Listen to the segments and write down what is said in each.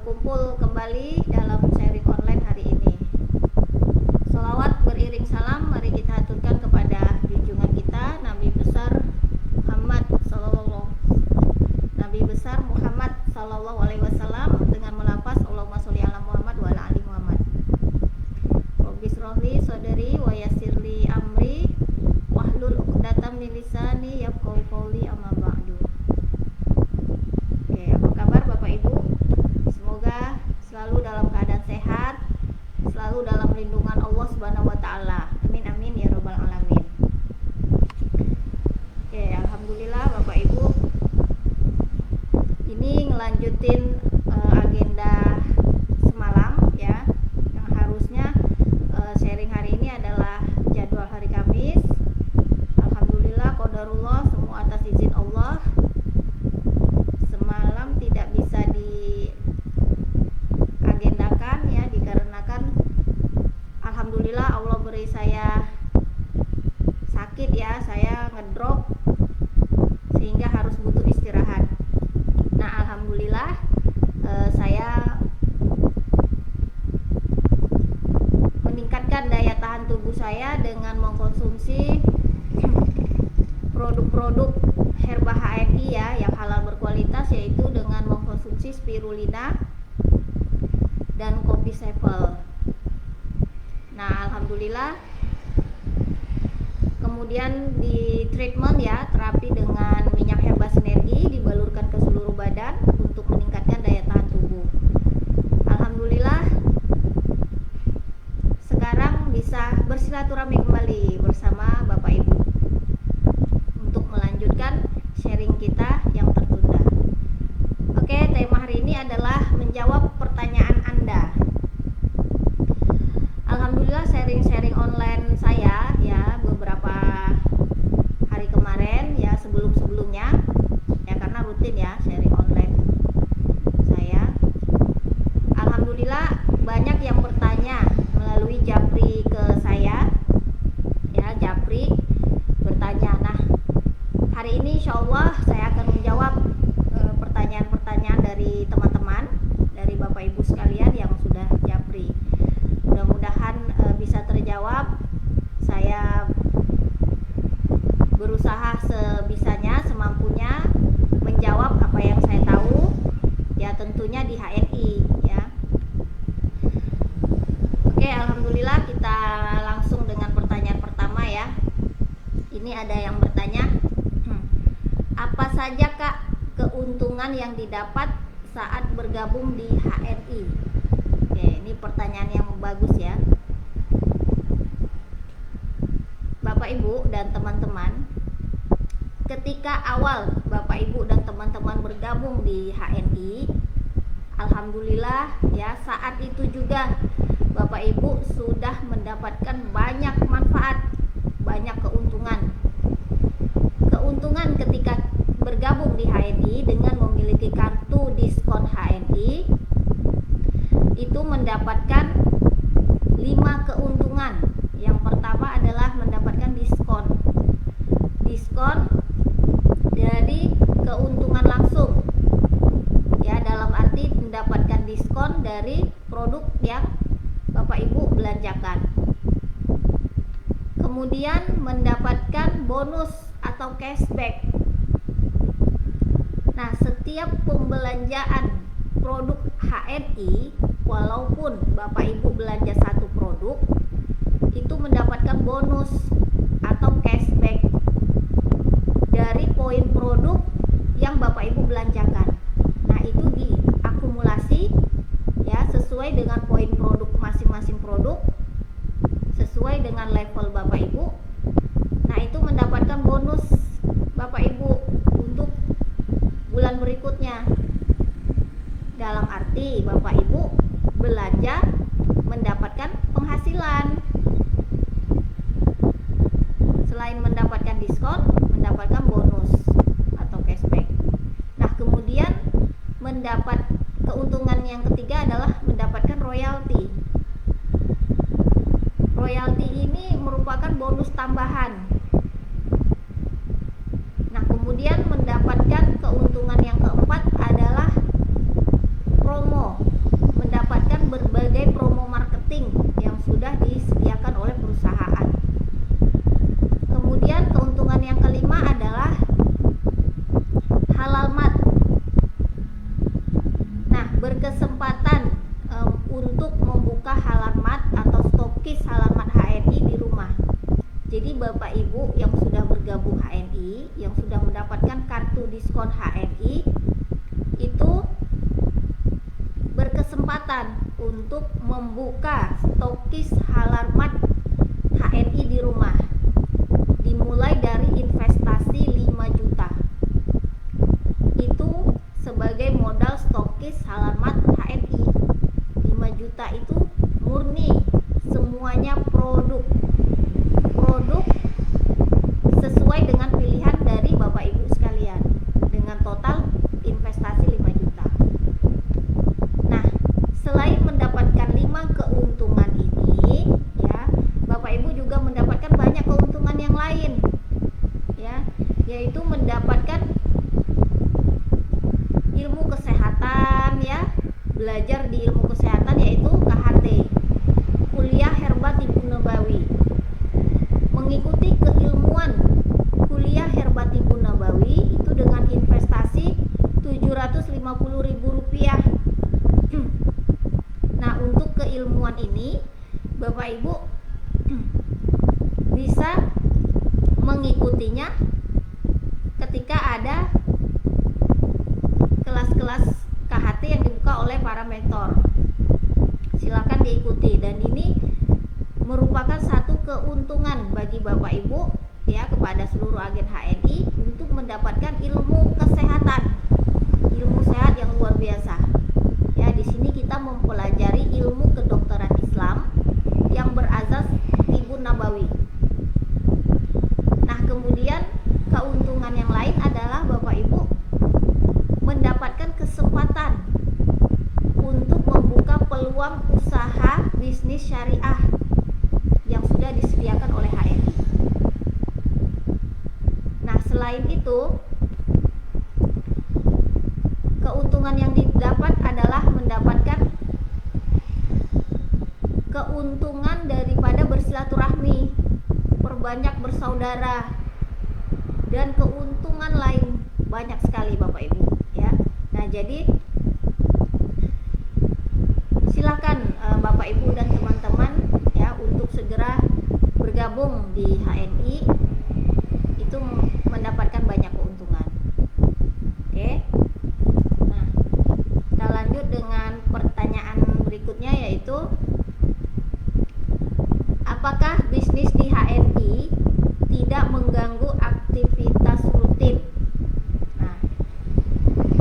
berkumpul kembali dalam sharing online hari ini. Sholawat beriring salam mari kita haturkan kepada junjungan kita Nabi besar Muhammad sallallahu alaihi wasallam dengan melafaz Allahumma sholli ala Muhammad wa ala ali Muhammad. Rabbi shrahli sadri wa yassirli amri wahlul 'uqdatam min lisani yafqahu qawli amma ba'du. Oke, apa kabar Bapak Ibu? Semoga selalu dalam keadaan sehat, selalu dalam lindungan Allah Subhanahu wa taala. Amin amin ya rabbal alamin. Oke, alhamdulillah Bapak Ibu. Ini ngelanjutin agenda semalam ya. Yang harusnya sharing hari ini adalah jadwal hari Kamis. Alhamdulillah qadarullah, semua atas izin Allah. Semalam tidak bisa diagendakan ya, dikarenakan alhamdulillah Allah beri saya sakit ya, saya ngedrop sehingga harus butuh istirahat. Nah, alhamdulillah saya meningkatkan daya tahan tubuh saya dengan mengkonsumsi produk-produk herba HMI ya yang halal berkualitas, yaitu dengan mengkonsumsi spirulina dan kopi sepel. Nah, alhamdulillah kemudian di treatment ya, terapi dengan minyak herba sinergi dibalurkan ke seluruh badan untuk meningkatkan daya tahan tubuh. Alhamdulillah sekarang bisa bersilaturahmi kembali bersama Bapak Ibu untuk melanjutkan sharing kita yang tertunda. Oke, tema hari ini adalah menjawab pertanyaan Anda. Alhamdulillah sharing-sharing online saya ya beberapa hari kemarin ya, sebelum-sebelumnya ya, karena rutin ya sharing online saya. Alhamdulillah banyak yang bertanya melalui Japri ke saya ya, Japri bertanya. Nah, hari ini insya Allah saya akan menjawab pertanyaan-pertanyaan dari teman-teman, dari Bapak Ibu sekalian yang sudah Japri. Mudah-mudahan bisa terjawab. Saya berusaha sebisanya, semampunya menjawab apa yang saya tahu ya, tentunya di HNI ya. Oke, alhamdulillah kita langsung dengan pertanyaan pertama ya. Ini ada yang bertanya, apa saja Kak keuntungan yang didapat saat bergabung di HNI? Oke, ini pertanyaan yang bagus ya. Bapak Ibu dan teman-teman, ketika awal Bapak Ibu dan teman-teman bergabung di HNI, alhamdulillah ya, saat itu juga Bapak Ibu sudah mendapatkan banyak manfaat, banyak keuntungan. Keuntungan ketika bergabung di HNI dengan memiliki kartu diskon HNI itu mendapatkan 5 keuntungan. Yang pertama adalah mendapatkan diskon dari keuntungan langsung ya, dalam arti mendapatkan diskon dari produk yang Bapak Ibu belanjakan. Kemudian mendapatkan bonus atau cashback. Nah, setiap pembelanjaan produk HNI, walaupun Bapak Ibu belanja satu produk, itu mendapatkan bonus atau cashback dari poin produk yang Bapak Ibu belanjakan. Nah, itu diakumulasi ya, sesuai dengan poin produk masing-masing produk, sesuai dengan level Bapak Ibu. Nah, itu mendapatkan bonus Bapak Ibu untuk bulan berikutnya. Dalam arti Bapak Ibu belanja mendapatkan penghasilan. Selain mendapatkan diskon, mendapatkan bonus atau cashback. Nah, kemudian mendapat keuntungan yang ketiga adalah mendapatkan royalti. Royalti ini merupakan bonus tambahan. Nah, kemudian mendapatkan keuntungan yang keempat adalah promo. Jadi Bapak Ibu yang sudah bergabung HNI, yang sudah mendapatkan kartu diskon HNI, itu berkesempatan untuk membuka stokis Halarmat HNI di rumah. Dimulai dari investasi 5 juta. Itu sebagai modal stokis Halarmat HNI. 5 juta itu murni, semuanya produk sesuai dengan pilihan dari Bapak Ibu sekalian, dengan total investasi 5 juta. Nah, selain mendapatkan 5 keuntungan ini, ya, Bapak Ibu juga mendapatkan banyak keuntungan yang lain, ya, yaitu mendapatkan ilmu kesehatan, ya, belajar di ilmu kesehatan yaitu KHT, kuliah Herba Tibu Nabawi, mengikuti keilmuan kuliah Herba Tibu Nabawi itu dengan investasi Rp750.000. Nah, untuk keilmuan ini Bapak Ibu bisa mengikutinya ketika ada kelas-kelas KHT yang dibuka oleh para mentor. Silakan diikuti, dan ini merupakan satu keuntungan bagi Bapak Ibu, ya, kepada seluruh agen HNI untuk mendapatkan ilmu kesehatan, ilmu sehat yang luar biasa. Ya, di sini kita mempelajari ilmu kedokteran Islam yang berazas Tibu Nabawi. Nah, kemudian keuntungan yang lain adalah Bapak Ibu mendapatkan kesempatan untuk membuka peluang usaha bisnis syariah yang sudah disediakan oleh HNI. Nah, selain itu, keuntungan yang didapat adalah mendapatkan keuntungan daripada bersilaturahmi, perbanyak bersaudara, dan keuntungan lain banyak sekali Bapak Ibu, ya. Nah, jadi silakan Bapak Ibu dan teman-teman, ya, untuk segera bergabung di HNI, itu mendapatkan banyak keuntungan. Oke. Nah, kita lanjut dengan pertanyaan berikutnya, yaitu apakah bisnis di HNI tidak mengganggu aktivitas rutin? Nah,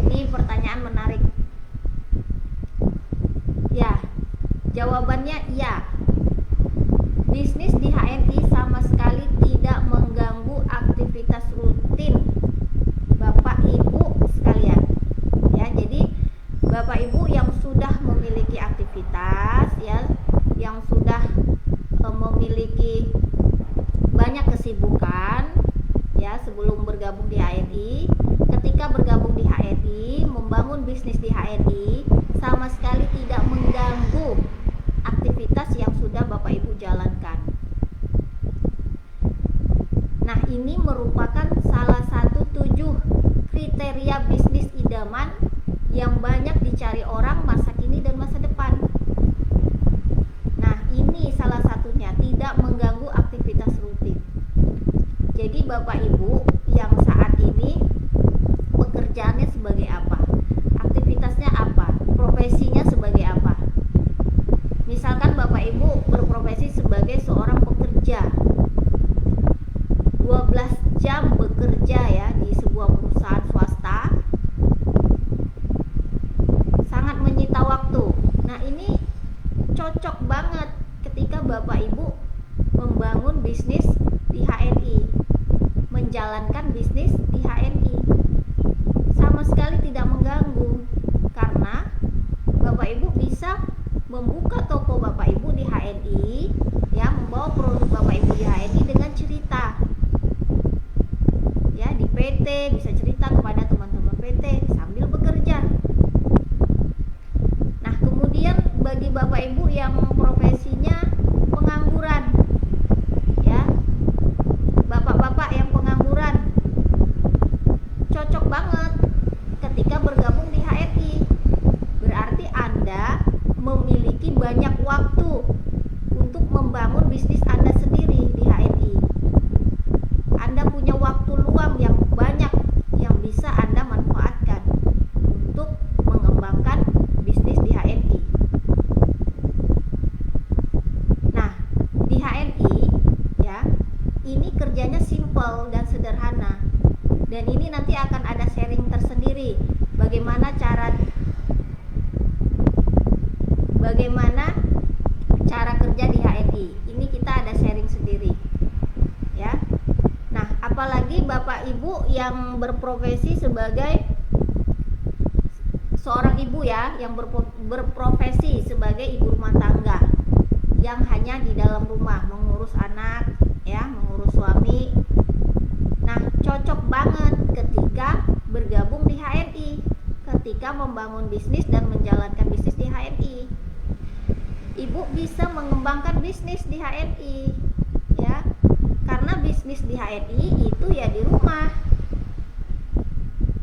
ini pertanyaan menarik. Ya, jawabannya iya. Bisnis di HNI sama sekali tidak mengganggu aktivitas rutin Bapak Ibu sekalian. Ya, jadi Bapak Ibu yang sudah memiliki aktivitas, ya, yang sudah memiliki banyak kesibukan, ya, sebelum bergabung di HNI, ketika bergabung di HNI, membangun bisnis di HNI sama sekali tidak mengganggu aktivitas yang sudah Bapak Ibu jalankan. Nah, ini merupakan salah satu 7 kriteria bisnis idaman yang banyak dicari orang masa kini dan masa depan. Nah, ini salah satunya, tidak mengganggu aktivitas rutin. Jadi Bapak Ibu yang saat ini pekerjaannya sebagai apa? Aktivitasnya apa? Profesinya sebagai apa? Misalkan Bapak Ibu berprofesi sebagai seorang pekerja, 12 jam bekerja, ya, di sebuah perusahaan swasta, sangat menyita waktu. Nah, ini cocok banget ketika Bapak Ibu membangun bisnis di HNI, menjalankan bisnis di HNI, sama sekali tidak mengganggu, karena Bapak Ibu bisa membuka toko Bapak Ibu di HNI, ya, membawa produk Bapak Ibu di HNI dengan cerita, ya, di PT, bisa cerita kepada teman-teman PT sambil bekerja. Nah, kemudian bagi Bapak Ibu yang profesinya pengangguran, ya, bapak-bapak yang pengangguran, cocok banget ketika bergabung di HNI. Berarti Anda memiliki banyak waktu untuk membangun bisnis Anda sendiri di HNI. kerjanya simple dan sederhana. Dan ini nanti akan ada sharing tersendiri bagaimana cara kerja di HNI. Ini kita ada sharing sendiri ya. Nah, apalagi Bapak Ibu yang berprofesi sebagai seorang ibu ya, yang berprofesi sebagai ibu rumah tangga yang hanya di dalam rumah mengurus anak ya, mengurus suami. Nah, cocok banget ketika bergabung di HNI, ketika membangun bisnis dan menjalankan bisnis di HNI. Ibu bisa mengembangkan bisnis di HNI ya, karena bisnis di HNI itu ya di rumah.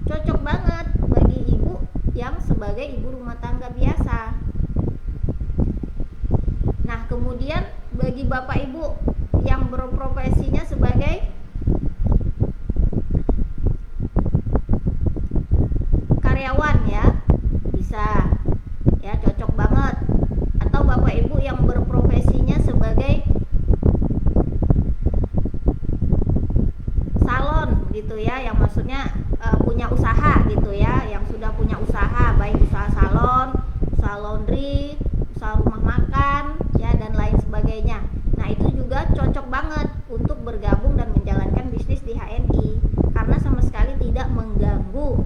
Cocok banget bagi ibu yang sebagai ibu rumah tangga biasa. Nah, kemudian bagi Bapak Ibu yang berprofesinya sebagai karyawan ya, bisa ya, cocok banget. Atau Bapak Ibu yang berprofesinya sebagai salon gitu ya, yang maksudnya punya usaha gitu ya, yang sudah punya usaha, baik usaha salon, usaha laundry, usaha rumah makan ya, dan lain sebagainya. Nah, itu juga cocok banget untuk bergabung dan menjalankan bisnis di HNI karena sama sekali tidak mengganggu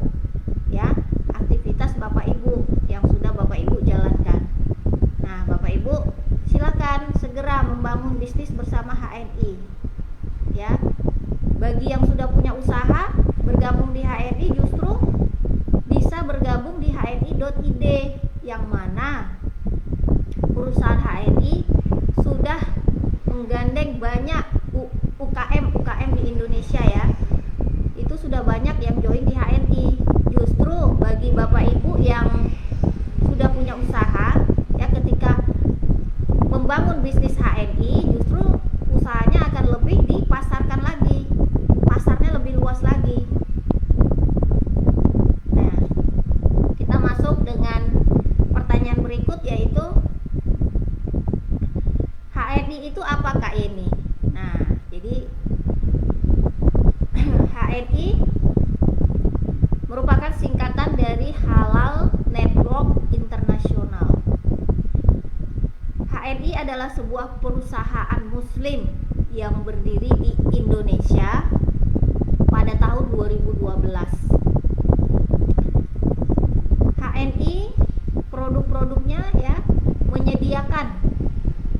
ya aktivitas Bapak Ibu yang sudah Bapak Ibu jalankan. Nah, Bapak Ibu silakan segera membangun bisnis bersama HNI ya. Bagi yang sudah punya usaha bergabung di HNI, justru bisa bergabung di hni.id, yang mana perusahaan HNI sudah menggandeng banyak UKM di Indonesia ya. Itu sudah banyak yang join di HNI. Justru bagi Bapak Ibu yang sudah punya usaha ya, ketika membangun bisnis HNI, justru usahanya akan lebih dipasarkan lagi, pasarnya lebih luas lagi. Nah, kita masuk dengan pertanyaan berikut, yaitu HNI itu apa Kak ini? Nah, jadi HNI merupakan singkatan dari Halal Network International. HNI adalah sebuah perusahaan muslim yang berdiri di Indonesia pada tahun 2012. HNI produk-produknya ya menyediakan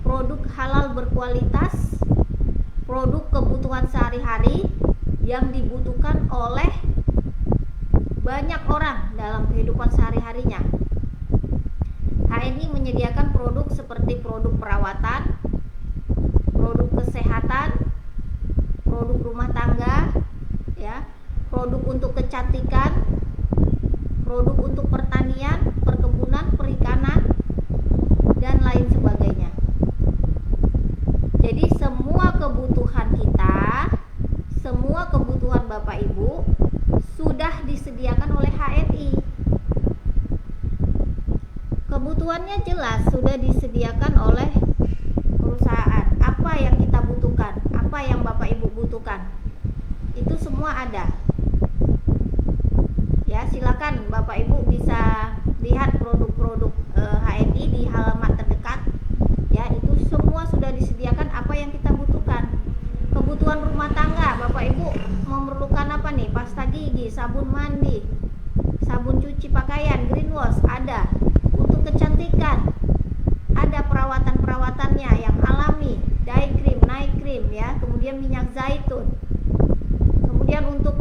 produk halal berkualitas, produk kebutuhan sehari-hari yang dibutuhkan oleh banyak orang dalam kehidupan sehari-harinya. HNI menyediakan produk seperti produk perawatan, produk kesehatan, produk rumah tangga, ya, produk untuk kecantikan, produk untuk pertanian, perkebunan, perikanan, dan lain sebagainya. Jadi semua kebutuhan kita, semua kebutuhan Bapak Ibu sudah disediakan oleh HNI. Kebutuhannya jelas sudah disediakan oleh perusahaan. Apa yang kita butuhkan, apa yang Bapak Ibu butuhkan, itu semua ada. Ya, silakan Bapak Ibu bisa lihat produk-produk HNI di halaman terdekat. Ya, itu semua sudah disediakan apa yang kita butuhkan. Kebutuhan rumah tangga, Bapak Ibu memerlukan apa nih? Pasta gigi, sabun mandi, sabun cuci pakaian, green wash ada. Untuk kecantikan ada perawatan-perawatannya yang alami, day cream, night cream ya, kemudian minyak zaitun. Kemudian untuk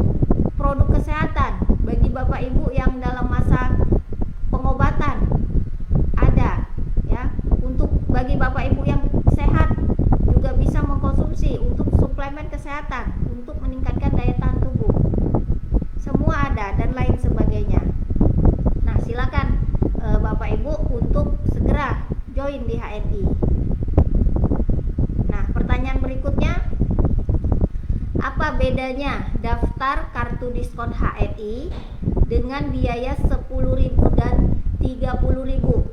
produk kesehatan bagi Bapak Ibu yang dalam masa pengobatan ada ya. Untuk bagi Bapak Ibu yang sehat juga bisa mengkonsumsi untuk suplemen kesehatan untuk meningkatkan daya tahan tubuh. Semua ada dan lain sebagainya. Nah, silakan Bapak Ibu untuk segera join di HNI. Nah, pertanyaan berikutnya, apa bedanya daftar kartu diskon HNI dengan biaya 10.000 dan 30.000?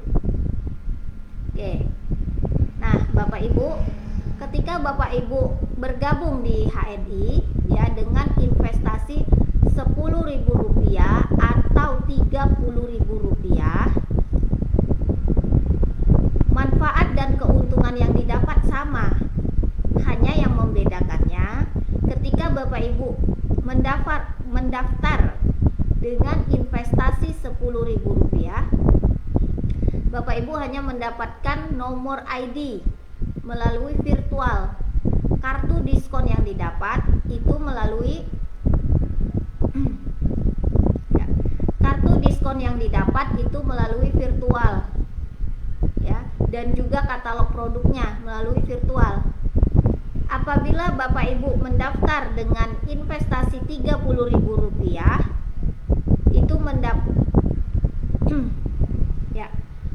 Oke. Nah, Bapak Ibu, ketika Bapak Ibu bergabung di HNI ya dengan investasi Rp10.000 atau Rp30.000, manfaat dan keuntungan yang didapat sama. Hanya yang membedakannya ketika Bapak Ibu mendaftar dengan investasi Rp10.000, Bapak Ibu hanya mendapatkan nomor ID melalui virtual. Kartu diskon yang didapat itu melalui kartu diskon yang didapat itu melalui virtual ya, dan juga katalog produknya melalui virtual. Apabila Bapak Ibu mendaftar dengan investasi Rp30.000, itu ya,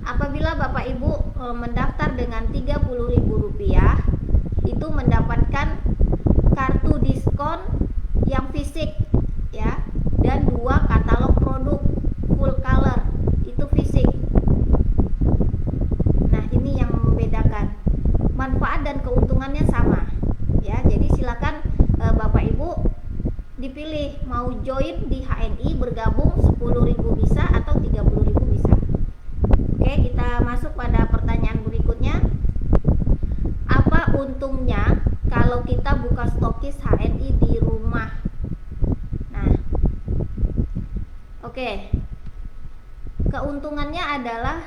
apabila Bapak Ibu mendaftar dengan Rp30.000, itu mendapatkan kartu diskon yang fisik ya, dan 2 katalog produk full color itu fisik. Nah, ini yang membedakan. Manfaat dan keuntungannya sama ya. Jadi silakan Bapak Ibu dipilih mau join di HNI, bergabung Rp10.000 bisa atau Rp30.000 bisa. Oke, kita masuk pada pertanyaan berikutnya. Apa untungnya kalau kita buka stokis HNI di rumah? Nah, oke. Keuntungannya adalah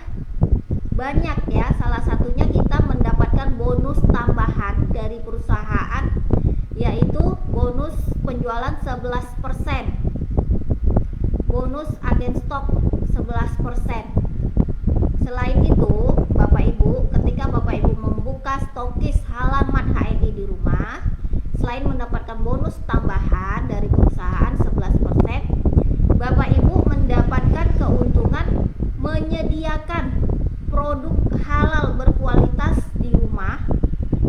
banyak ya. Salah satunya kita mendapatkan bonus tambahan dari perusahaan, yaitu bonus penjualan 11%, bonus agen stok 11%. Selain itu, Bapak Ibu, ketika Bapak Ibu membuka stokis halaman HNI di rumah, selain mendapatkan bonus tambahan dari perusahaan 11%, Bapak Ibu mendapatkan keuntungan menyediakan produk halal berkualitas di rumah,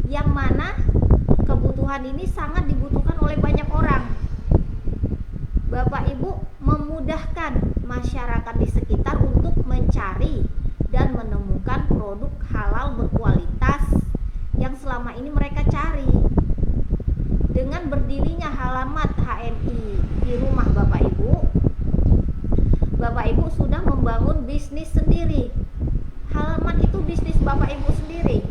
yang mana kebutuhan ini sangat dibutuhkan oleh banyak orang. Bapak Ibu memudahkan masyarakat di sekitar untuk mencari dan menemukan produk halal berkualitas yang selama ini mereka cari. Dengan berdirinya halaman HNI di rumah Bapak Ibu sudah membangun bisnis sendiri. Halaman itu bisnis Bapak Ibu sendiri.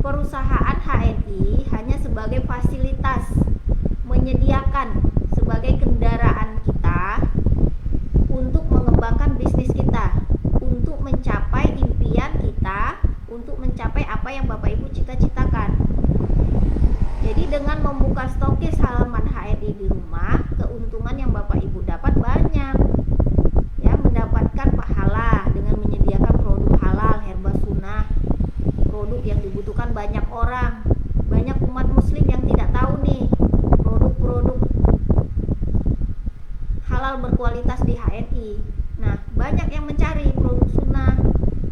Perusahaan HNI hanya sebagai fasilitas, menyediakan sebagai kendaraan kita untuk mengembangkan bisnis kita, untuk mencapai impian kita, untuk mencapai apa yang Bapak Ibu cita-citakan. Jadi dengan membuka stokis halaman HNI di rumah, keuntungan yang Bapak Ibu dapat banyak ya, mendapatkan pahala dengan menyediakan produk halal, herba sunnah, produk yang dibutuhkan banyak orang. Banyak umat muslim yang tidak tahu nih produk-produk halal berkualitas di HNI. Nah, banyak yang mencari produk sunnah,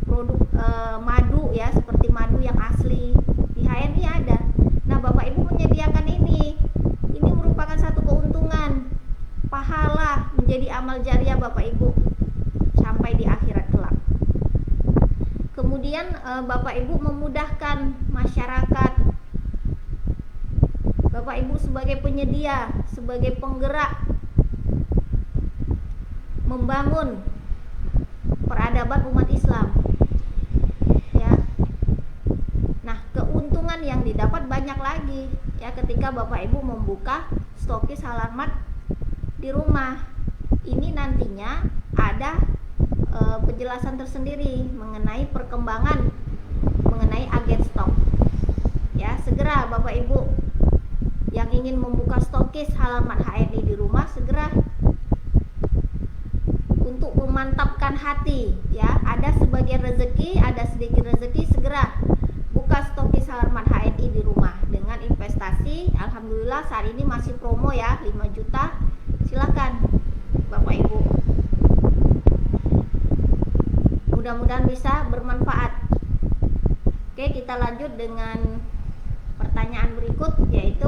produk madu ya, seperti madu yang asli di HNI ada. Nah, Bapak Ibu menyediakan ini merupakan satu keuntungan, pahala, menjadi amal jariah Bapak Ibu sampai di akhirat kelak. Kemudian Bapak Ibu memudahkan masyarakat. Bapak Ibu sebagai penyedia, sebagai penggerak, membangun peradaban umat Islam ya. Nah, keuntungan yang didapat banyak lagi ya ketika Bapak Ibu membuka stokis halaman di rumah. Ini nantinya ada penjelasan tersendiri mengenai perkembangan mengenai agen stok ya. Segera Bapak Ibu yang ingin membuka stokis halaman HNI di rumah, segera untuk memantapkan hati ya. Ada sebagian rezeki, ada sedikit rezeki, segera buka stokis halaman HNI di rumah dengan investasi. Alhamdulillah saat ini masih promo ya, 5 juta. Silakan Bapak Ibu, mudah-mudahan bisa bermanfaat. Oke, kita lanjut dengan pertanyaan berikut, yaitu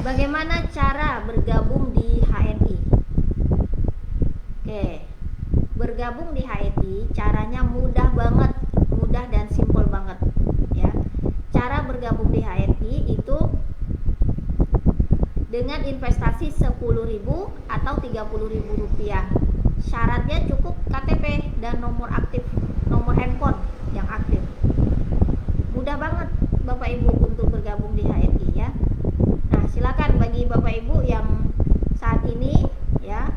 bagaimana cara bergabung di HNI? Oke, bergabung di HNI caranya mudah banget, mudah dan simpel banget. bergabung di HNI itu dengan investasi 10.000 atau 30.000 rupiah. Syaratnya cukup KTP dan nomor handphone yang aktif. Mudah banget Bapak Ibu untuk bergabung di HNI ya. Nah, silakan bagi Bapak Ibu yang saat ini ya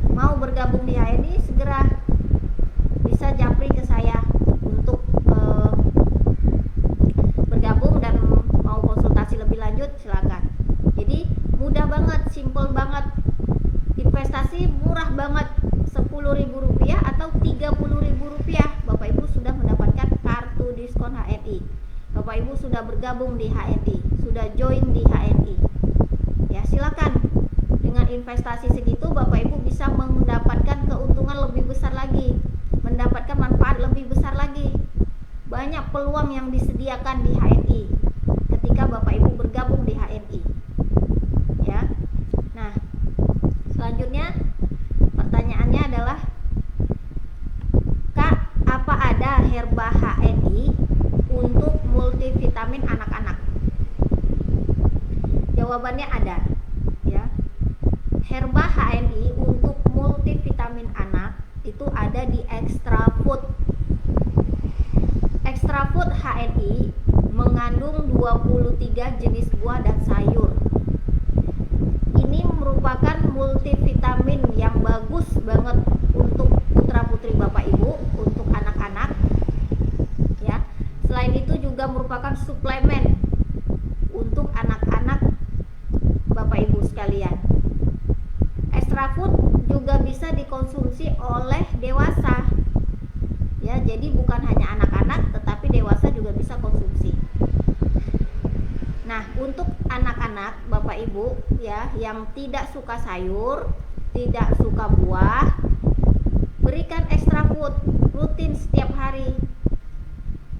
mau bergabung di HNI, segera bisa japri ke saya untuk bergabung dan mau konsultasi lebih lanjut, silakan. Jadi mudah banget, simple banget, investasi murah banget, 10.000 rupiah atau 30.000 rupiah. Bapak Ibu sudah mendapatkan kartu diskon HNI. Bapak Ibu sudah bergabung di HNI, sudah join di HNI. Ya, silakan. Dengan investasi segitu Bapak Ibu bisa mendapatkan keuntungan lebih besar lagi, mendapatkan manfaat lebih besar lagi. Banyak peluang yang disediakan di HNI ketika Bapak Ibu bergabung di HNI. Ya. Nah, selanjutnya pertanyaannya adalah, Kak, apa ada herba HNI untuk multivitamin anak-anak? Jawabannya ada ya. Herba HNI untuk multivitamin anak itu ada di Extra Food. Extra Food HNI mengandung 23 jenis buah dan sayur. Ini merupakan multivitamin yang bagus banget untuk putra-putri Bapak Ibu, untuk anak-anak ya. Selain itu juga merupakan suplemen untuk anak-anak Bapak Ibu sekalian. Extra Food juga bisa dikonsumsi oleh dewasa ya, jadi bukan hanya anak-anak tetapi dewasa juga bisa konsumsi. Nah, untuk anak-anak Bapak Ibu ya yang tidak suka sayur, tidak suka buah, berikan Extra Food rutin setiap hari.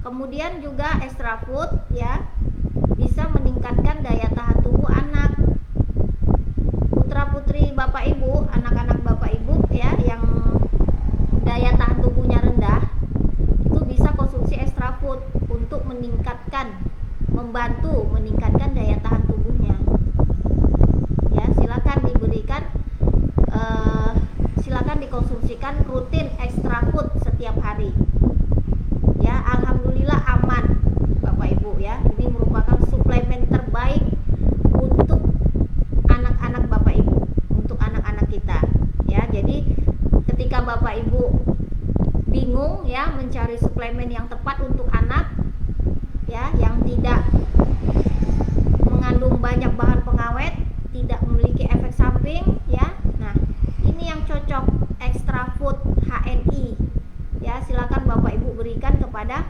Kemudian juga Extra Food ya bisa meningkatkan daya tahan tubuh anak. Putra-putri Bapak Ibu, anak-anak Bapak Ibu ya yang daya tahan tubuhnya rendah, itu bisa konsumsi Extra Food untuk membantu meningkatkan daya tahan tubuhnya. Ya, silakan dikonsumsikan rutin Extra Food setiap hari. Ya, alhamdulillah aman Bapak Ibu ya. Ini merupakan suplemen terbaik untuk anak-anak Bapak Ibu, untuk anak-anak kita. Ya, jadi ketika Bapak Ibu bingung ya mencari suplemen yang tepat untuk anak ya, yang tidak mengandung banyak bahan pengawet, tidak memiliki efek samping ya. Nah, ini yang cocok, Extra Food HNI. Ya, silakan Bapak Ibu berikan kepada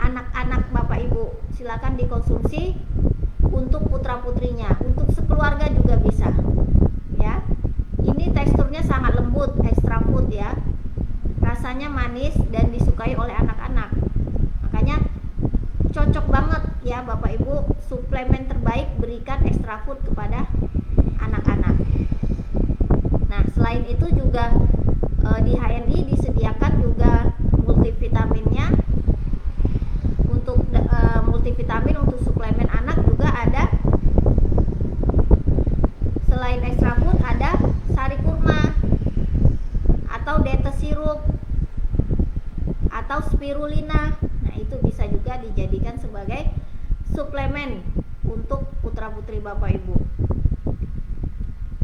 anak-anak Bapak Ibu. Silakan dikonsumsi untuk putra-putrinya, untuk sekeluarga juga bisa. Ya. Ini teksturnya sangat lembut, Extra Food ya. Rasanya manis dan disukai oleh anak-anak. Makanya cocok banget ya Bapak Ibu, suplemen terbaik, berikan Extra Food kepada anak-anak. Nah, selain itu juga di HNI disediakan juga multivitaminnya. Untuk multivitamin untuk suplemen anak juga ada. Selain Extra Food ada sari kurma atau dete sirup atau spirulina. Nah, itu bisa juga dijadikan sebagai suplemen untuk putra-putri Bapak Ibu.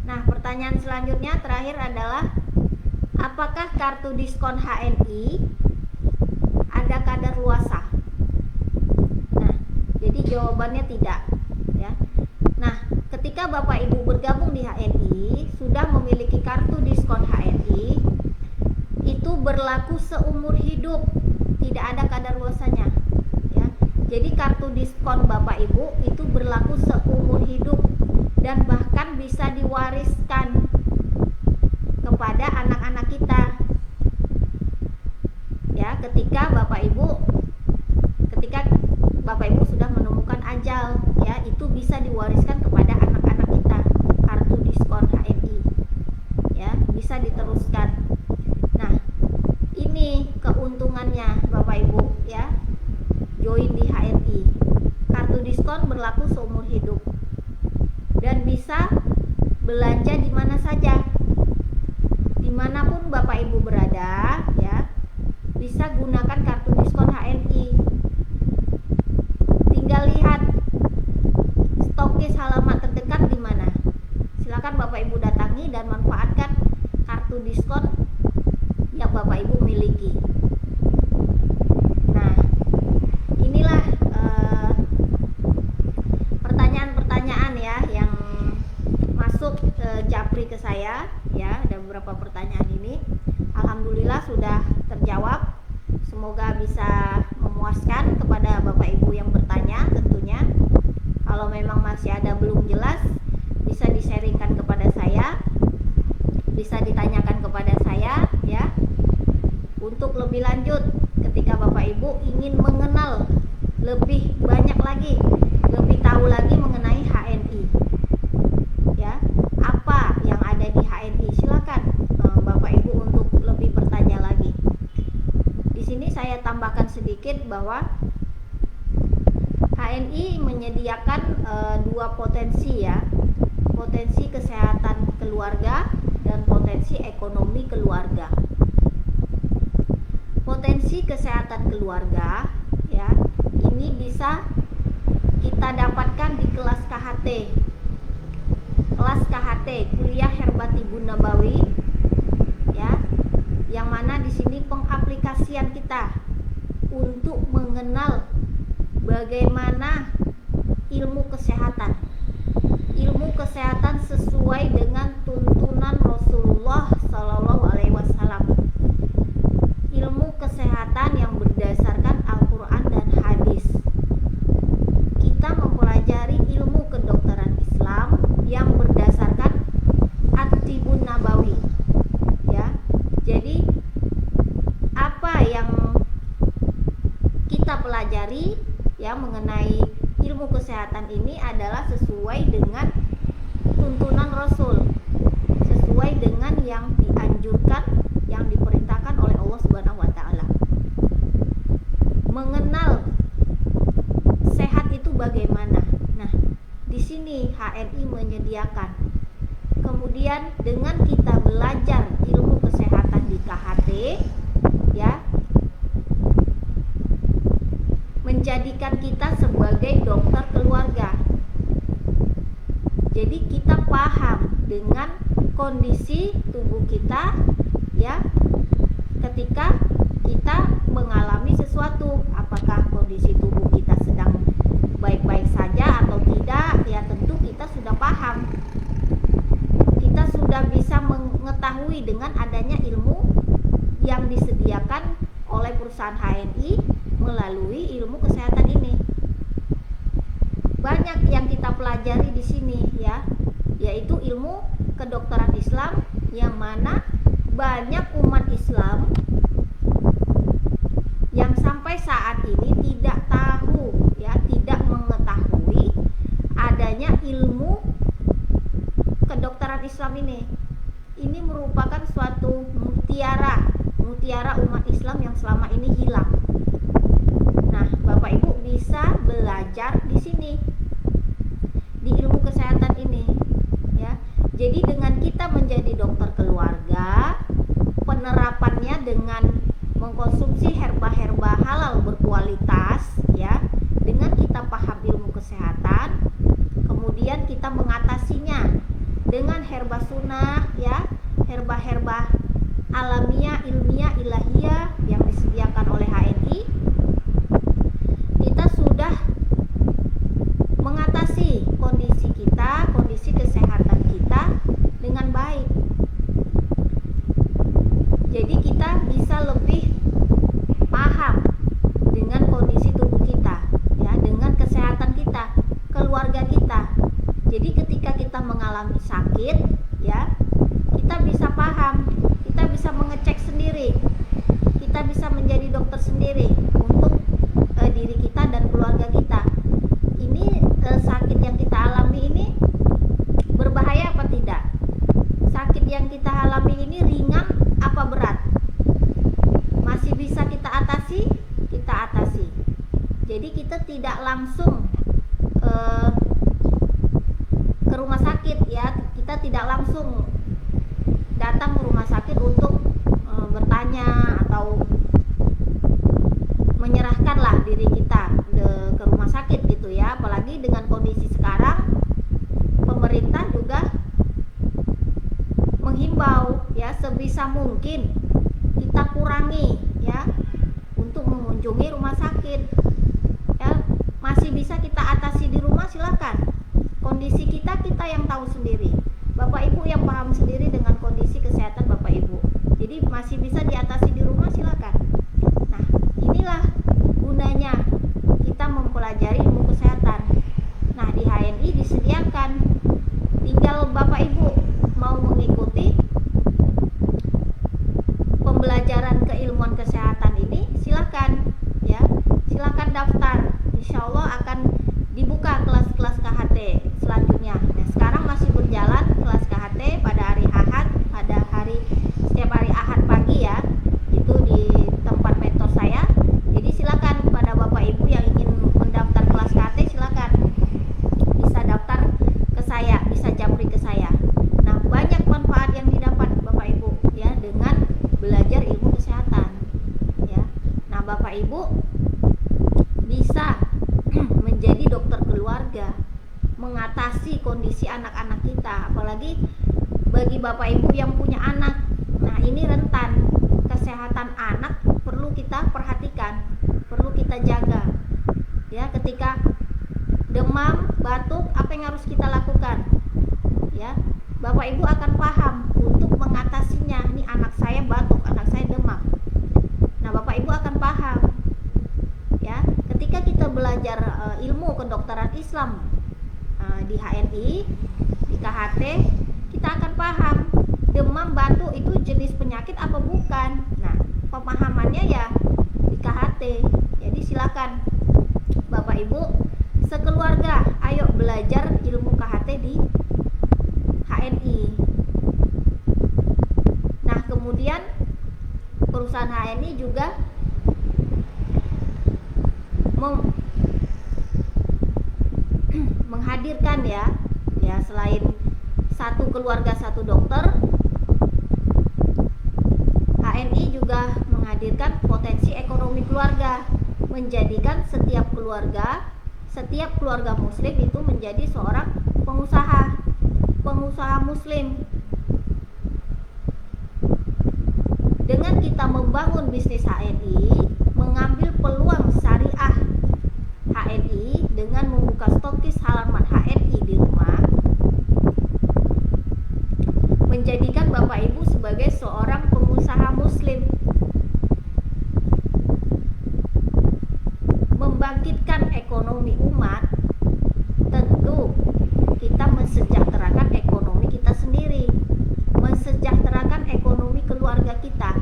Nah, pertanyaan selanjutnya terakhir adalah, apakah kartu diskon HNI ada kadaluarsa? Nah, jadi jawabannya tidak ya. Nah, ketika Bapak Ibu bergabung di HNI, sudah memiliki kartu diskon HNI, itu berlaku seumur hidup, tidak ada kadaluarsanya ya. Jadi kartu diskon Bapak Ibu itu berlaku seumur hidup dan bahkan bisa diwariskan kepada anak-anak kita ya, ketika Bapak Ibu sudah menemukan ajal ya, itu bisa diwariskan kepada anak-anak kita. Kartu diskon HNI ya, bisa diteruskan. Nah, ini keuntungannya Bapak Ibu ya, join di HNI. berlaku seumur hidup dan bisa belanja di mana saja, dimanapun Bapak Ibu berada ya, bisa gunakan kartu diskon HNI. Tinggal lihat stokis halaman terdekat di mana. Silakan Bapak Ibu datangi dan manfaatkan kartu diskon yang Bapak Ibu miliki. Nah, inilah pertanyaan-pertanyaan ya yang masuk japri ke saya ya. Ada beberapa pertanyaan ini, alhamdulillah sudah terjawab. Semoga bisa memuaskan kepada Bapak Ibu yang bertanya tentunya. Kalau memang masih ada belum jelas, bisa di-sharingkan kepada saya, bisa ditanyakan kepada saya ya. Untuk lebih lanjut, ketika Bapak Ibu ingin mengenal lebih banyak lagi, lebih tahu lagi mengenai HNI ya, apa yang ada di HNI, silakan Bapak Ibu untuk lebih bertanya lagi. Di sini saya tambahkan sedikit bahwa HNI menyediakan dua potensi ya, potensi kesehatan keluarga dan potensi ekonomi keluarga. Potensi kesehatan keluarga ya, ini bisa kita dapatkan di kelas KHT. Kelas KHT, kuliah Herbatibun Nabawi ya, yang mana di sini pengaplikasian kita untuk mengenal bagaimana ilmu kesehatan. Ilmu kesehatan sesuai dengan tuntunan Rasulullah Shallallahu Alaihi Wasallam. Ilmu kesehatan yang berdasarkan Al-Quran dan hadis. Kita mempelajari ilmu kedokteran Islam yang berdasarkan At-Tibun Nabawi ya. Jadi apa yang kita pelajari ya mengenai ilmu kesehatan ini adalah sesuai dengan tuntunan Rasul, sesuai dengan yang dianjurkan, yang diperintahkan oleh Allah Subhanahu wa taala. Mengenal sehat itu bagaimana? Nah, di sini HNI menyediakan. Kemudian dengan kita belajar ilmu kesehatan di KHT ya, menjadikan kita sebagai dokter keluarga. Jadi kita paham dengan kondisi tubuh kita ya, ketika kita mengalami sesuatu, apakah kondisi tubuh kita sedang baik-baik saja atau tidak ya, tentu kita sudah paham. Kita sudah bisa mengetahui dengan adanya ilmu yang disediakan oleh perusahaan HNI melalui ilmu kesehatan ini. Banyak yang kita pelajari di sini ya, yaitu ilmu kedokteran Islam, yang mana banyak umat Islam yang sampai saat ini tidak tahu ya, tidak mengetahui adanya ilmu kedokteran Islam ini. Ini merupakan suatu mutiara umat Islam yang selama ini hilang. Nah, Bapak Ibu bisa belajar di sini, di ilmu kesehatan ini ya. Jadi dengan kita menjadi dokter keluarga, penerapannya dengan mengkonsumsi herba-herba halal berkualitas ya, dengan kita paham ilmu kesehatan, kemudian kita mengatasinya dengan herba sunnah ya, herba-herba alamiah, ilmiah, ilahiyah yang disediakan oleh HNI, kita sudah mengatasi kondisi kita, kondisi kesehatan kita dengan baik. Jadi kita bisa lebih paham dengan kondisi tubuh kita ya, dengan kesehatan kita, keluarga kita. Jadi ketika kita mengalami sakit ya, kita bisa paham, kita bisa mengecek sendiri, kita bisa menjadi dokter sendiri untuk diri kita dan keluarga kita. Ini sakit yang kita alami ini berbahaya apa tidak? Sakit yang kita alami ini ringan apa berat? Masih bisa kita atasi? Kita atasi. Jadi kita tidak langsung ke rumah sakit ya, kita tidak langsung datang ke rumah sakit untuk bertanya atau menyerahkanlah diri kita ke rumah sakit gitu ya. Apalagi dengan kondisi sekarang, pemerintah juga menghimbau ya sebisa mungkin kita kurangi ya untuk mengunjungi rumah sakit ya. Masih bisa kita atasi di rumah, silakan. Kondisi kita yang tahu sendiri, Bapak Ibu yang paham sendiri dengan kondisi kesehatan Bapak Ibu. Jadi masih bisa diatasi di rumah, silakan. Nah, inilah gunanya kita mempelajari ilmu kesehatan. Nah, di HNI disediakan, tinggal Bapak Ibu mau mengikuti pembelajaran keilmuan kesehatan ini, silakan ya, silakan daftar. Insya Allah akan dibuka kelas-kelas KHT selanjutnya. Nah, sekarang masih berjalan kelas KHT pada hari Ahad, setiap hari Ahad pagi ya, itu di tempat mentor saya. Jadi silakan kepada Bapak Ibu yang ingin mendaftar kelas KHT, silakan bisa daftar ke saya, bisa japri ke saya. Nah, banyak manfaat yang didapat Bapak Ibu ya dengan belajar ilmu kesehatan ya. Nah, Bapak Ibu bisa menjadi dokter keluarga, mengatasi kondisi anak-anak kita, apalagi bagi Bapak Ibu yang punya anak. Nah, ini rentan, kesehatan anak perlu kita perhatikan, perlu kita jaga ya. Ketika demam, batuk, apa yang harus kita lakukan ya? Bapak Ibu akan paham untuk mengatasinya. Ini anak saya batuk, anak saya demam. Nah, Bapak Ibu akan paham ya. Ketika kita belajar ilmu kedokteran Islam di HNI, di KHT, kita akan paham demam, batuk itu jenis penyakit apa bukan. Nah, pemahamannya ya di KHT. Jadi silakan Bapak Ibu sekeluarga, ayo belajar ilmu KHT di HNI. Nah, kemudian perusahaan HNI juga menghadirkan ya selain satu keluarga satu dokter, HNI juga menghadirkan potensi ekonomi keluarga, menjadikan setiap keluarga muslim itu menjadi seorang pengusaha muslim. Dengan kita membangun bisnis HNI, mengambil peluang syariah HNI dengan membuka stokis halaman HNI di rumah, menjadikan Bapak Ibu sebagai seorang pengusaha muslim, membangkitkan ekonomi umat. Tentu kita mensejahterakan ekonomi kita sendiri, mensejahterakan ekonomi keluarga kita.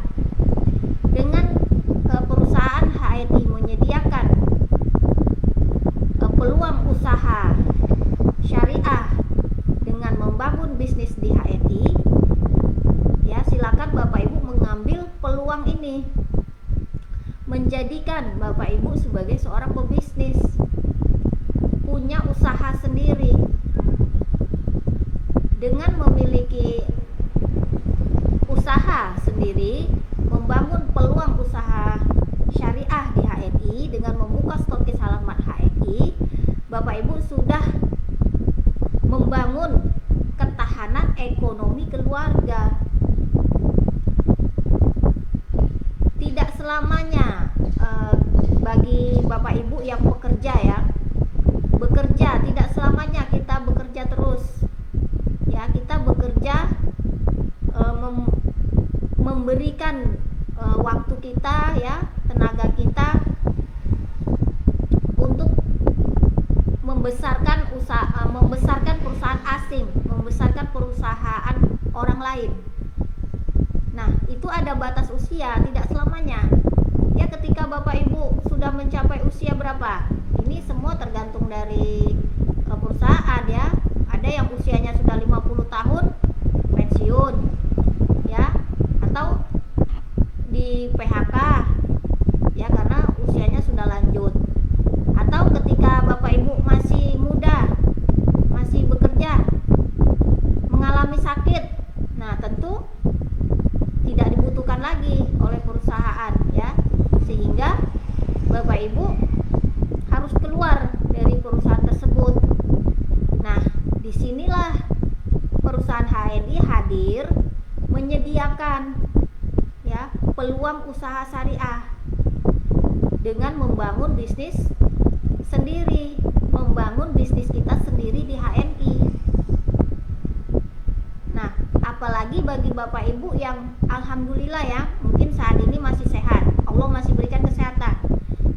Dengan perusahaan HNI menyediakan peluang usaha syariah dengan membangun bisnis di HNI ya, silakan Bapak Ibu mengambil peluang ini, menjadikan Bapak Ibu sebagai seorang pebisnis, punya usaha sendiri. Dengan memiliki usaha sendiri, membangun peluang usaha syariah di HNI dengan membuka stokis halaman HNI, Bapak Ibu sudah membangun ketahanan ekonomi keluarga. Tidak selamanya bagi Bapak Ibu yang bekerja ya, tidak selamanya kita bekerja terus ya. Kita bekerja memberikan waktu kita ya, tenaga kita untuk membesarkan perusahaan asing, membesarkan perusahaan orang lain. Nah, itu ada batas usia, tidak selamanya ya. Ketika Bapak Ibu sudah mencapai usia berapa, ini semua tergantung dari perusahaan ya. Ada yang usianya sudah 50 tahun pensiun ya, atau di PHK ya karena usianya sudah lanjut. Atau ketika Bapak Ibu masih muda HNI hadir menyediakan ya peluang usaha syariah dengan membangun bisnis sendiri, membangun bisnis kita sendiri di HNI. Nah, apalagi bagi Bapak Ibu yang alhamdulillah ya, mungkin saat ini masih sehat, Allah masih berikan kesehatan,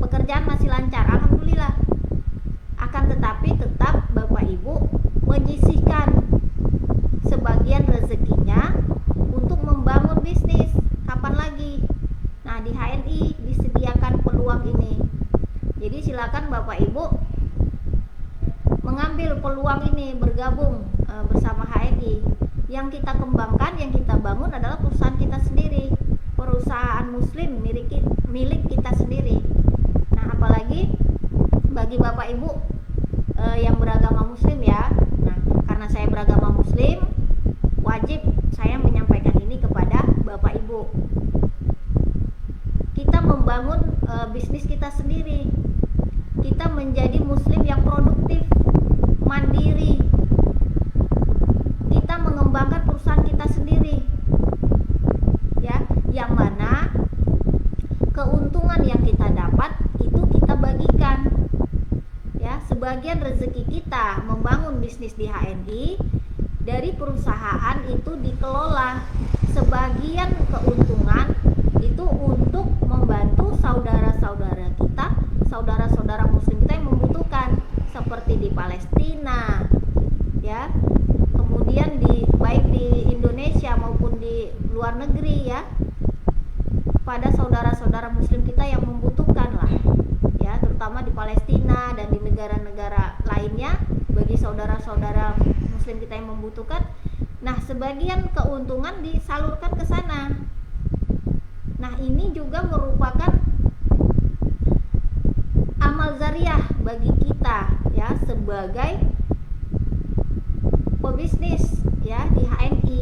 pekerjaan masih lancar, alhamdulillah. Akan tetapi tetap Bapak Ibu menyisihkan sebagian rezekinya untuk membangun bisnis. Kapan lagi? Nah, di HNI disediakan peluang ini. Jadi silakan Bapak Ibu mengambil peluang ini, bergabung bersama HNI. Yang kita kembangkan, yang kita bangun adalah perusahaan kita sendiri, perusahaan muslim milik kita sendiri. Nah, apalagi bagi Bapak Ibu yang beragama muslim ya. Nah, karena saya beragama muslim, wajib saya menyampaikan ini kepada Bapak Ibu. Kita membangun bisnis kita sendiri. Kita menjadi muslim yang produktif, mandiri. Kita mengembangkan perusahaan kita sendiri. Ya, yang mana keuntungan yang kita dapat itu kita bagikan. Ya, sebagian rezeki kita membangun bisnis di HNI, dari perusahaan itu dikelola. Sebagian keuntungan itu untuk membantu saudara-saudara kita, saudara-saudara muslim kita yang membutuhkan, seperti di Palestina ya, kemudian baik di Indonesia maupun di luar negeri ya, pada saudara-saudara muslim kita yang membutuhkan lah ya, terutama di Palestina dan di negara-negara lainnya, bagi saudara-saudara muslim kita yang membutuhkan. Nah, sebagian keuntungan disalurkan ke sana. Nah, ini juga merupakan amal zariah bagi kita ya, sebagai pebisnis ya di HNI.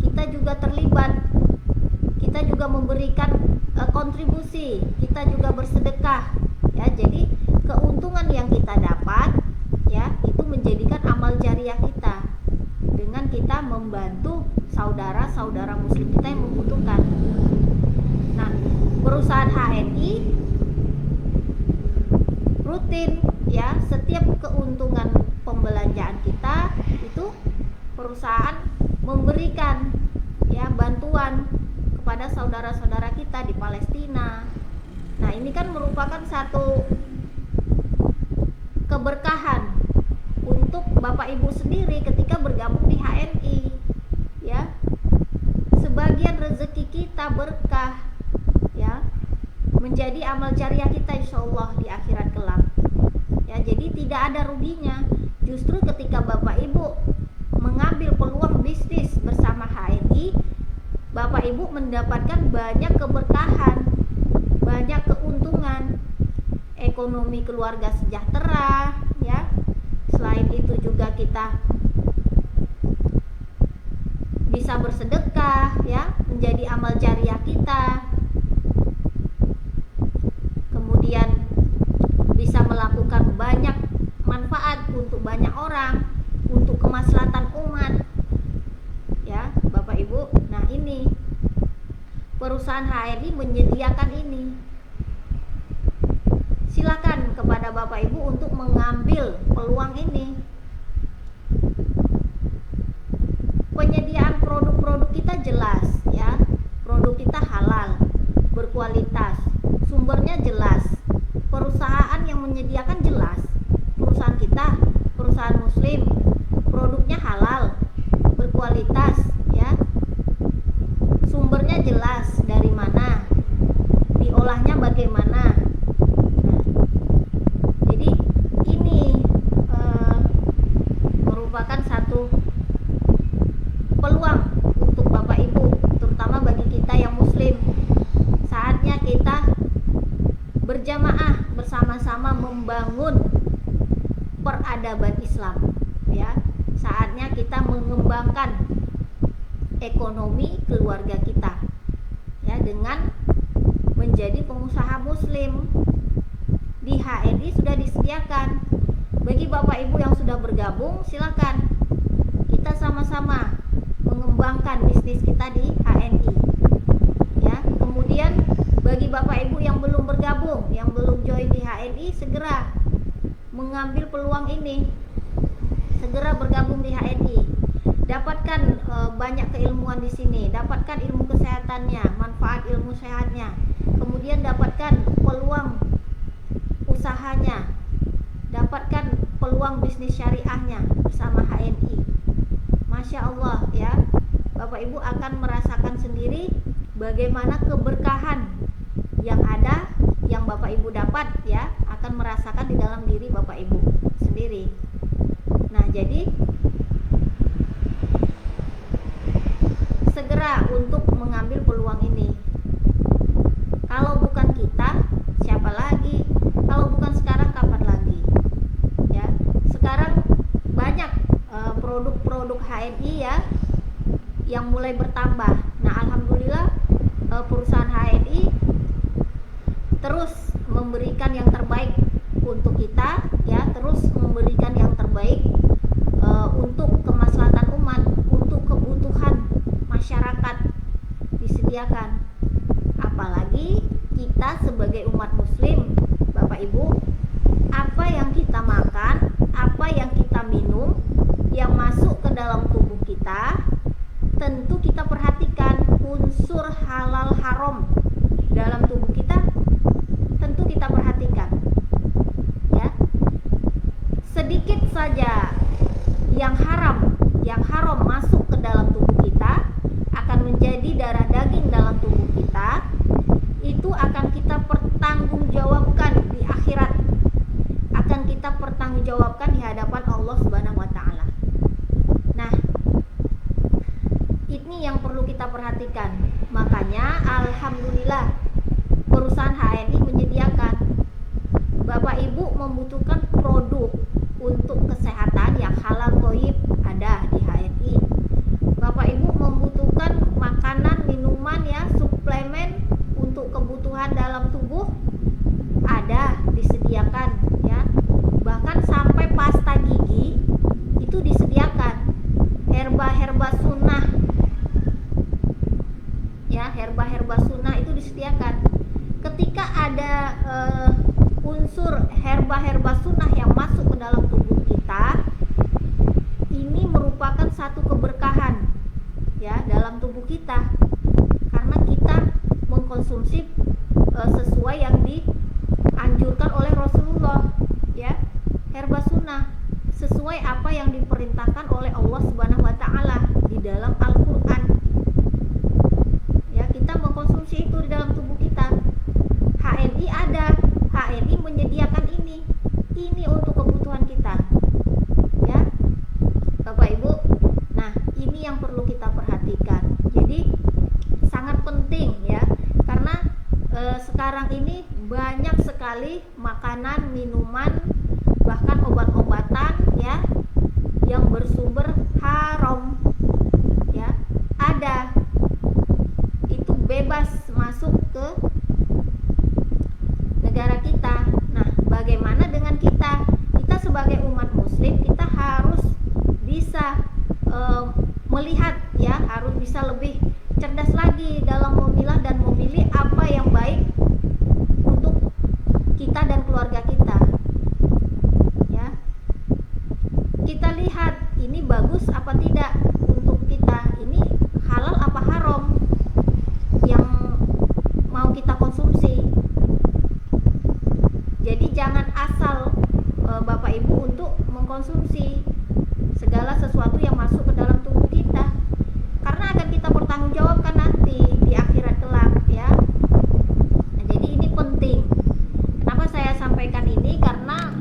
Kita juga terlibat, kita juga memberikan kontribusi, kita juga bersedekah ya. Jadi keuntungan yang kita dapat ya, itu menjadikan amal jariah kita dengan kita membantu saudara-saudara muslim kita yang membutuhkan. Nah, perusahaan HNI rutin ya, setiap keuntungan pembelanjaan kita itu perusahaan memberikan ya bantuan kepada saudara-saudara kita di Palestina. Nah, ini kan merupakan satu keberkahan untuk Bapak Ibu sendiri ketika bergabung di HNI ya. Sebagian rezeki kita berkah ya, menjadi amal jariah kita insyaallah di akhirat kelak ya. Jadi tidak ada ruginya. Justru ketika Bapak Ibu mengambil peluang bisnis bersama HNI, Bapak Ibu mendapatkan banyak keberkahan, banyak keuntungan, ekonomi keluarga sejahtera ya. Selain itu juga kita bisa bersedekah ya, menjadi amal jariah kita. Kemudian bisa melakukan banyak manfaat untuk banyak orang, untuk kemaslahatan umat ya Bapak Ibu. Nah, ini perusahaan HNI menyediakan ini. Silakan kepada Bapak Ibu untuk mengambil peluang ini. Penyediaan produk-produk kita jelas ya, produk kita halal, berkualitas, sumbernya jelas, perusahaan yang menyediakan jelas, perusahaan kita perusahaan muslim, produknya halal, berkualitas ya, sumbernya jelas dari mana, diolahnya bagaimana. Nah, jadi ini merupakan satu peluang untuk Bapak Ibu, terutama bagi kita yang muslim. Saatnya kita berjamaah bersama-sama membangun peradaban Islam ya. Saatnya kita mengembangkan ekonomi keluarga kita ya, dengan menjadi pengusaha muslim. Di HNI sudah disediakan. Bagi Bapak Ibu yang sudah bergabung, silakan kita sama-sama mengembangkan bisnis kita di HNI ya. Kemudian bagi Bapak Ibu yang belum bergabung, yang belum join di HNI, segera mengambil peluang ini, segera bergabung di HNI. Dapatkan banyak keilmuan di sini, dapatkan ilmu kesehatannya, manfaat ilmu sehatnya, kemudian dapatkan peluang usahanya, dapatkan peluang bisnis syariahnya bersama HNI. Masya Allah ya, Bapak Ibu akan merasakan sendiri bagaimana keberkahan yang ada, yang Bapak Ibu dapat ya, akan merasakan di dalam diri Bapak Ibu sendiri. Nah, jadi segera untuk mengambil peluang ini. Kalau bukan kita, siapa lagi? Kalau bukan sekarang, kapan lagi? Ya, sekarang banyak produk-produk HNI ya yang mulai bertambah. Nah, alhamdulillah perusahaan HNI terus memberikan yang terbaik untuk kita ya, terus memberikan yang terbaik untuk kemaslahatan umat, untuk kebutuhan masyarakat disediakan. Apalagi kita sebagai umat muslim, Bapak Ibu, apa yang kita makan, apa yang kita minum, yang masuk ke dalam tubuh kita, tentu kita perhatikan unsur halal haram dalam tubuh kita, tentu kita perhatikan ya. Sedikit saja yang haram masuk ke dalam tubuh kita, akan menjadi darah daging dalam tubuh kita, itu akan kita pertanggungjawabkan di akhirat, akan kita pertanggungjawabkan di hadapan Allah Subhanahu wa taala. Nah, ini yang perlu kita perhatikan. Makanya alhamdulillah perusahaan HNI menyediakan. Bapak Ibu membutuhkan produk untuk kesehatan yang halal thayyib, ada di HNI. Bapak Ibu membutuhkan makanan, minuman ya, suplemen untuk kebutuhan dalam tubuh, ada, disediakan ya. Bahkan sampai pasta gigi itu disediakan. Herba-herba sunnah ya, herba-herba sunnah itu disediakan. Ketika ada unsur herba-herba sunnah yang masuk ke dalam tubuh kita, ini merupakan satu keberkahan ya dalam tubuh kita, karena kita mengkonsumsi sesuai yang dianjurkan oleh Rasulullah ya, herba sunnah, sesuai apa yang diperintahkan oleh Allah Subhanahu wa taala di dalam Al-Qur'an. Ya, kita mengkonsumsi itu di dalam tubuh kita. HNI ada, HNI menyediakan ini untuk kebutuhan kita. Ya. Bapak Ibu, nah ini yang perlu kita perhatikan. Jadi sangat penting ya, karena sekarang ini banyak sekali makanan, minuman, bahkan obat-obatan ya yang bersumber haram ya, ada, itu bebas masuk ke negara kita. Nah, bagaimana dengan kita? Kita sebagai umat muslim, kita harus bisa melihat ya, harus bisa lebih cerdas lagi dalam memilah dan memilih apa yang baik untuk kita dan keluarga kita ya. Kita lihat ini bagus apa tidak untuk kita, ini halal apa haram yang mau kita konsumsi. Jadi jangan asal Bapak Ibu untuk mengkonsumsi segala sesuatu yang masuk ke dalam tubuh kita, karena akan kita pertanggungjawabkan nanti di akhirat kelak ya. Nah, jadi ini penting. Kenapa saya sampaikan ini? Karena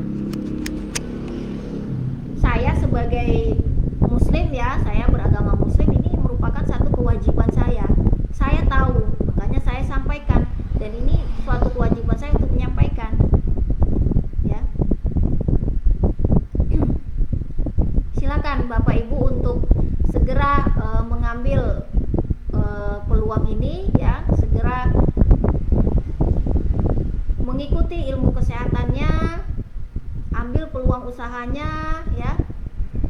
saya sebagai muslim ya, saya beragama muslim, ini merupakan satu kewajiban saya. Saya tahu, makanya saya sampaikan, dan ini suatu kewajiban saya untuk menyampaikan ya. Silakan Bapak Ibu untuk segera mengambil peluang ini ya, segera mengikuti ilmu kesehatannya, ambil peluang usahanya ya,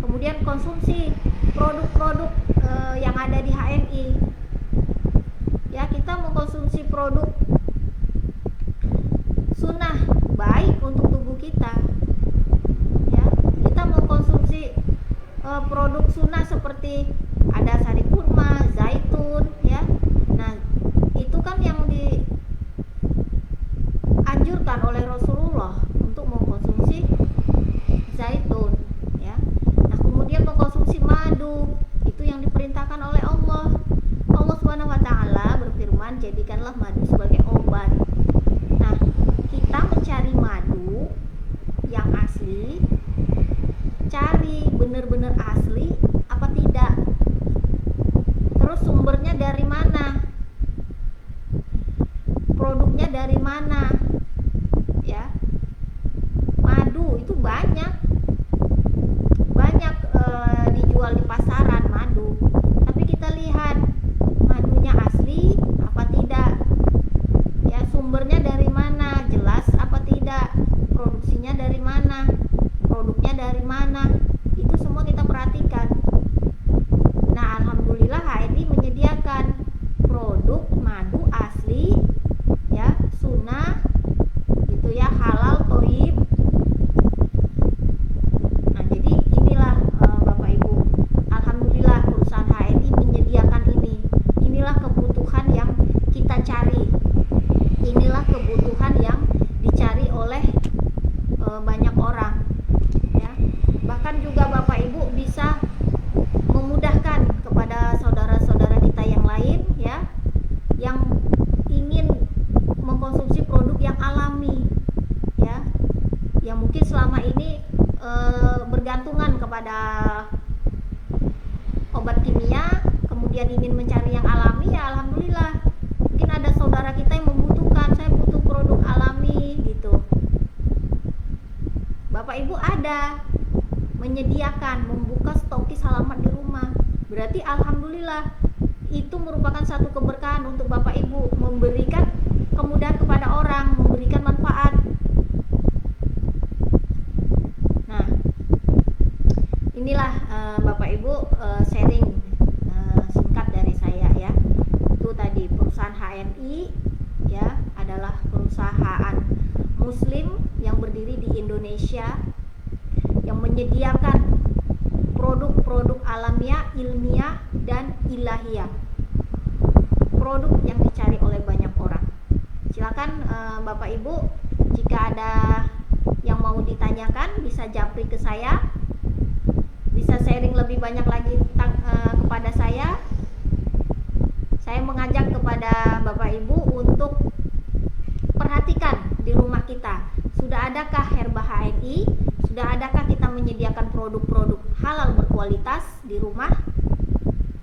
kemudian konsumsi produk-produk yang ada di HNI. Ya, kita mengkonsumsi produk sunnah baik untuk tubuh kita. Ya, kita mengkonsumsi produk sunnah seperti ada sari kurma, zaitun, ya. Nah, itu kan yang dianjurkan oleh Rasulullah untuk mengkonsumsi zaitun, ya. Nah, kemudian mengkonsumsi madu, itu yang diperintahkan oleh Allah. Allah Subhanahu wa taala berfirman, "Jadikanlah madu sebagai obat." Nah, kita mencari madu yang asli, cari benar-benar asli apa tidak. Terus sumbernya dari mana? Produknya dari mana? Ya. Madu itu banyak dijual di pasaran madu. Tapi kita lihat madunya asli apa tidak? Ya, sumbernya dari mana? Jelas apa tidak? Produksinya dari mana? Produknya dari mana? Itu semua kita perhatikan. Nah, alhamdulillah HNI menyediakan produk madu asli, ya, sunnah, gitu ya, halal, thayyib. Nah, jadi inilah Bapak Ibu, alhamdulillah perusahaan HNI menyediakan ini. Inilah kebutuhan yang kita cari. Inilah kebutuhan yang dicari oleh banyak orang, ya. Bahkan juga Bapak Ibu bisa memudahkan kepada saudara-saudara kita yang lain, ya, yang ingin mengkonsumsi produk yang alami, ya, yang mungkin selama ini bergantungan kepada obat kimia, kemudian ingin mencari yang alami. Ya, alhamdulillah mungkin ada saudara kita yang membutuhkan, saya butuh produk alami, gitu. Bapak Ibu ada menyediakan, membuka stokis halaman di rumah. Berarti alhamdulillah itu merupakan satu keberkahan untuk Bapak Ibu, memberikan kemudahan kepada orang, memberikan manfaat. Nah, inilah Bapak Ibu sharing singkat dari saya, ya. Itu tadi perusahaan HNI, ya, adalah perusahaan muslim yang berdiri di Indonesia, yang menyediakan produk-produk alamiah, ilmiah, dan ilahiyah. Produk yang dicari oleh banyak orang. Silakan Bapak Ibu, jika ada yang mau ditanyakan bisa japri ke saya, bisa sharing lebih banyak lagi kepada saya. Saya mengajak kepada Bapak Ibu untuk perhatikan di rumah kita, sudah adakah herba HNI, sudah adakah kita menyediakan produk-produk halal berkualitas di rumah,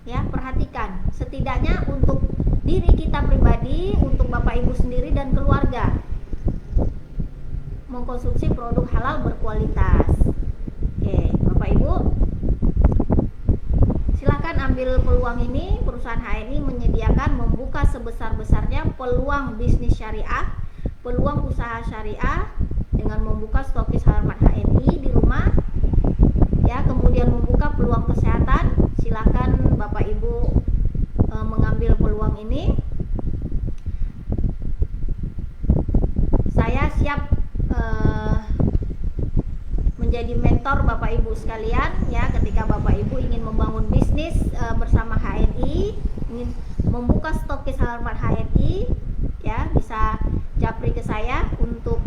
ya. Perhatikan, setidaknya untuk diri kita pribadi, untuk Bapak Ibu sendiri dan keluarga, mengkonsumsi produk halal berkualitas. Oke, Bapak Ibu, silakan ambil peluang ini. Perusahaan HNI menyediakan, membuka sebesar-besarnya peluang bisnis syariah, peluang usaha syariah dengan membuka stokis halaman HNI di rumah, ya. Kemudian membuka peluang kesehatan. Silakan Bapak Ibu mengambil peluang ini. Saya siap menjadi mentor Bapak Ibu sekalian, ya, ketika Bapak Ibu ingin membangun bisnis bersama HNI, ingin membuka stokis halaman HNI, ya, bisa japri ke saya untuk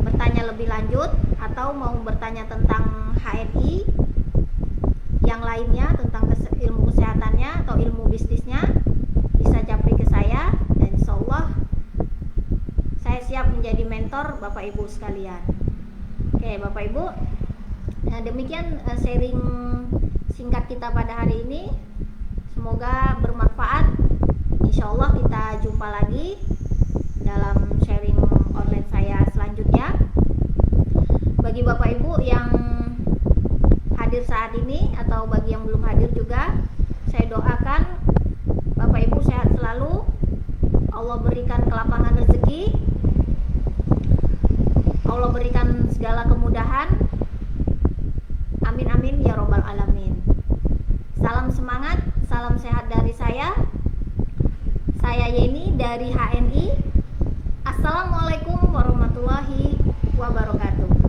bertanya lebih lanjut, atau mau bertanya tentang HNI yang lainnya, tentang ilmu kesehatannya atau ilmu bisnisnya, bisa japri ke saya, dan insya Allah saya siap menjadi mentor Bapak Ibu sekalian. Oke Bapak Ibu, nah demikian sharing singkat kita pada hari ini. Semoga bermanfaat. Insya Allah kita jumpa lagi dalam sharing online saya selanjutnya. Bagi Bapak Ibu yang hadir saat ini atau bagi yang belum hadir juga, saya doakan Bapak Ibu sehat selalu, Allah berikan kelapangan rezeki, Allah berikan segala kemudahan. Amin amin ya robbal alamin. Salam semangat, Saya Yeni dari HNI. Assalamualaikum warahmatullahi wabarakatuh.